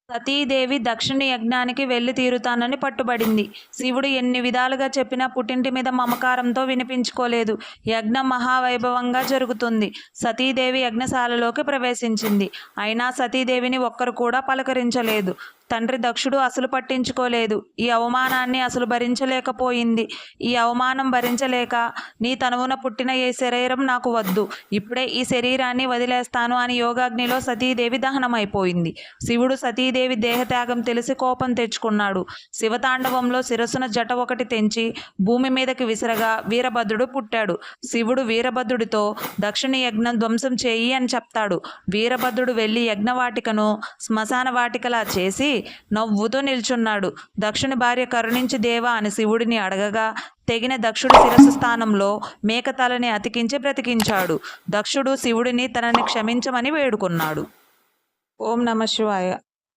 సతీదేవి దక్షిణ యజ్ఞానికి వెళ్ళి తీరుతానని పట్టుబడింది. శివుడు ఎన్ని విధాలుగా చెప్పినా పుట్టింటి మీద మమకారంతో వినిపించుకోలేదు. యజ్ఞం మహావైభవంగా జరుగుతుంది. సతీదేవి యజ్ఞశాలలోకి ప్రవేశించింది. అయినా సతీదేవిని ఒక్కరు కూడా పలకరించలేదు. తండ్రి దక్షుడు అసలు పట్టించుకోలేదు. ఈ అవమానాన్ని అసలు భరించలేకపోయింది. ఈ అవమానం భరించలేక, నీ తనువున పుట్టిన ఈ శరీరం నాకు వద్దు, ఇప్పుడే ఈ శరీరాన్ని వదిలేస్తాను అని యోగాగ్నిలో సతీదేవి దహనమైపోయింది. శివుడు సతీదేవి దేహత్యాగం తెలిసి కోపం తెచ్చుకున్నాడు. శివతాండవంలో శిరస్సున జట ఒకటి తెంచి భూమి మీదకి విసరగా వీరభద్రుడు పుట్టాడు. శివుడు వీరభద్రుడితో దక్షిణ యజ్ఞం ధ్వంసం చేయి అని చెప్తాడు. వీరభద్రుడు వెళ్ళి యజ్ఞవాటికను శ్మశాన వాటికలా చేసి నవ్వుతూ నిల్చున్నాడు. దక్షుని భార్య కరుణించి దేవా అని శివుడిని అడగగా తెగిన దక్షుడి శిరస్సు స్థానంలో మేకతలని అతికించి బ్రతికించాడు. దక్షుడు శివుడిని తనని క్షమించమని వేడుకున్నాడు. ఓం నమః శివాయ.